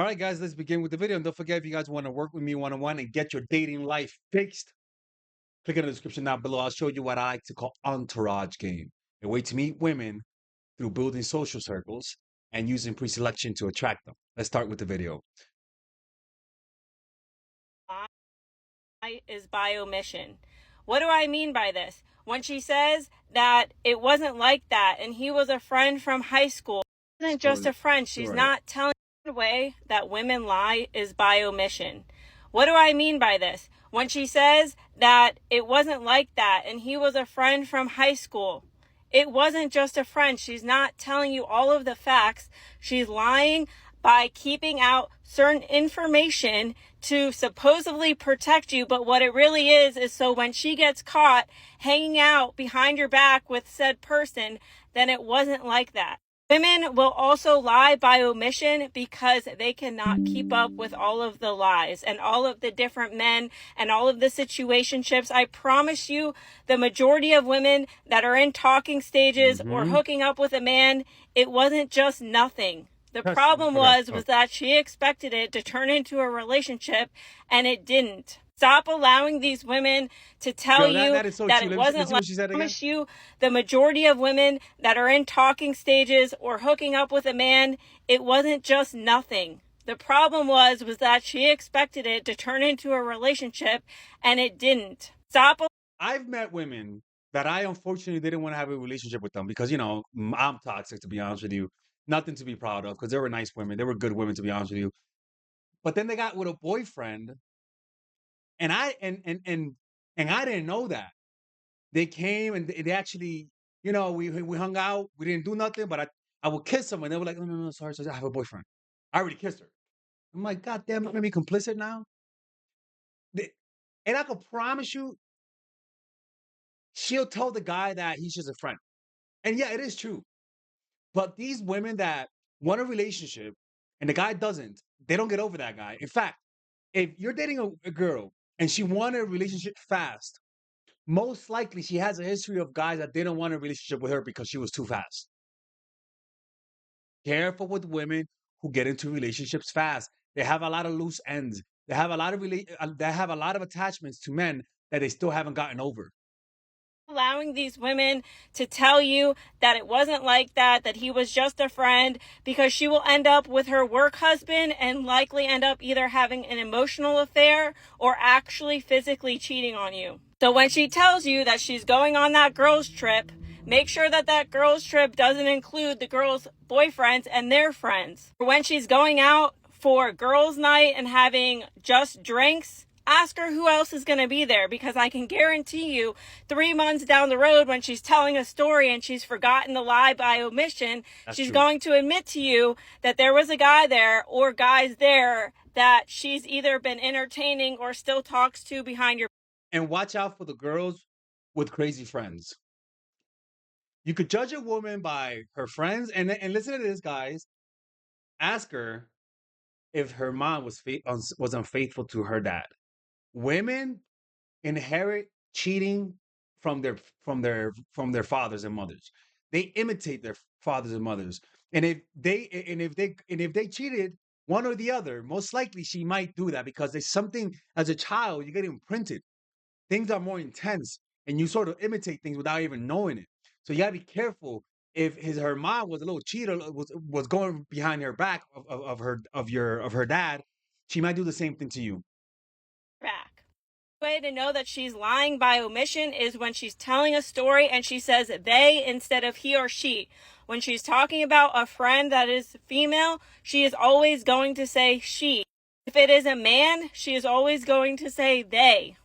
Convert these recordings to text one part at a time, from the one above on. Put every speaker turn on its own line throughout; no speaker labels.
All right, guys, let's begin with the video. And don't forget, if you guys want to work with me one-on-one and get your dating life fixed, click in the description down below. I'll show you what I like to call entourage game, a way to meet women through building social circles and using pre-selection to attract them. Let's start with the video.
Is by omission. What do I mean by this? When she says that it wasn't like that and he was a friend from high school, it wasn't just a friend. She's not telling the way that women lie is by omission. What do I mean by this? When she says that it wasn't like that and he was a friend from high school, it wasn't just a friend. She's not telling you all of the facts. She's lying by keeping out certain information to supposedly protect you, but what it really is so when she gets caught hanging out behind your back with said person, then it wasn't like that. Women will also lie by omission because they cannot keep up with all of the lies and all of the different men and all of the situationships. I promise you, the majority of women that are in talking stages or hooking up with a man, it wasn't just nothing. The problem was that she expected it to turn into a relationship, and it didn't. Stop allowing these women to tell you that it wasn't like. I promise you, the majority of women that are in talking stages or hooking up with a man, it wasn't just nothing. The problem was that she expected it to turn into a relationship, and it didn't. Stop.
I've met women that I unfortunately didn't want to have a relationship with them because, I'm toxic, to be honest with you. Nothing to be proud of because they were nice women. They were good women, to be honest with you. But then they got with a boyfriend, and I didn't know that. They came and they actually, we hung out. We didn't do nothing, but I would kiss them, and they were like, no, sorry, I have a boyfriend. I already kissed her. I'm like, God damn, I'm gonna be complicit now. And I can promise you, she'll tell the guy that he's just a friend. And yeah, it is true. But these women that want a relationship and the guy doesn't, they don't get over that guy. In fact, if you're dating a girl and she wanted a relationship fast, most likely she has a history of guys that didn't want a relationship with her because she was too fast. Careful with women who get into relationships fast. They have a lot of loose ends. They have a lot of attachments to men that they still haven't gotten over.
Allowing these women to tell you that it wasn't like that he was just a friend, because she will end up with her work husband and likely end up either having an emotional affair or actually physically cheating on you. So when she tells you that she's going on that girls trip, make sure that girls trip doesn't include the girls' boyfriends and their friends. When she's going out for girls' night and having just drinks, ask her who else is going to be there, because I can guarantee you 3 months down the road when she's telling a story and she's forgotten the lie by omission, she's going to admit to you that there was a guy there or guys there that she's either been entertaining or still talks to behind your.
And watch out for the girls with crazy friends. You could judge a woman by her friends, and listen to this, guys. Ask her if her mom was unfaithful to her dad. Women inherit cheating from their fathers and mothers. They imitate their fathers and mothers. And if they cheated one or the other, most likely she might do that because there's something as a child you get imprinted. Things are more intense and you sort of imitate things without even knowing it. So you gotta be careful. If her mom was a little cheater, was going behind her back of her dad, she might do the same thing to you.
Back. The way to know that she's lying by omission is when she's telling a story and she says they instead of he or she. When she's talking about a friend that is female, she is always going to say she. If it is a man, she is always going to say they.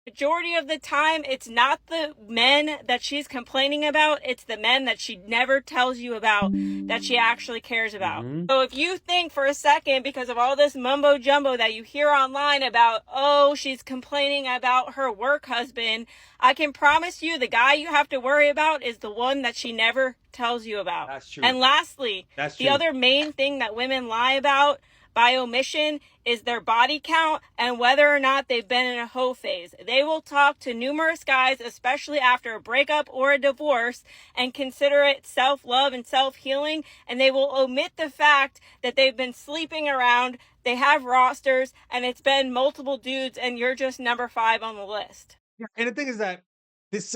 Majority of the time, it's not the men that she's complaining about, it's the men that she never tells you about that she actually cares about. So if you think for a second, because of all this mumbo jumbo that you hear online about, oh, she's complaining about her work husband, I can promise you the guy you have to worry about is the one that she never tells you about.
That's true.
And lastly, the other main thing that women lie about by omission is their body count and whether or not they've been in a hoe phase. They will talk to numerous guys, especially after a breakup or a divorce, and consider it self-love and self-healing, and they will omit the fact that they've been sleeping around, they have rosters, and it's been multiple dudes, and you're just number 5 on the list.
And the thing is that this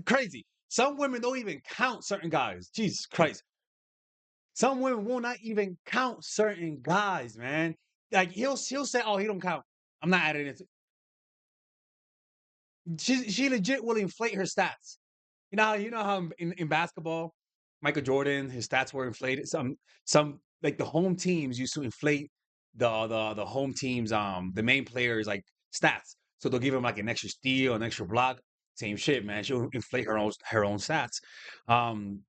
crazy. Some women don't even count certain guys. Jesus Christ. Some women will not even count certain guys, man. Like he'll say, "Oh, he don't count. I'm not adding it." She legit will inflate her stats. You know how in basketball, Michael Jordan, his stats were inflated. Some like the home teams used to inflate the home teams the main players like stats. So they'll give him like an extra steal, an extra block. Same shit, man. She'll inflate her own stats. Um,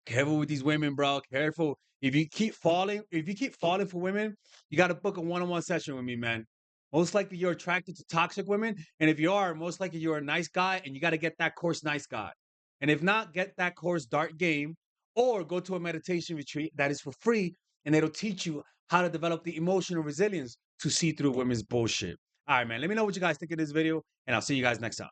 Careful with these women, bro. Careful. If you keep falling for women, you got to book a one-on-one session with me, man. Most likely you're attracted to toxic women, and if you are, most likely you're a nice guy, and you got to get that course, nice guy. And if not, get that course, Dark Game, or go to a meditation retreat that is for free, and it'll teach you how to develop the emotional resilience to see through women's bullshit. All right, man. Let me know what you guys think of this video, and I'll see you guys next time.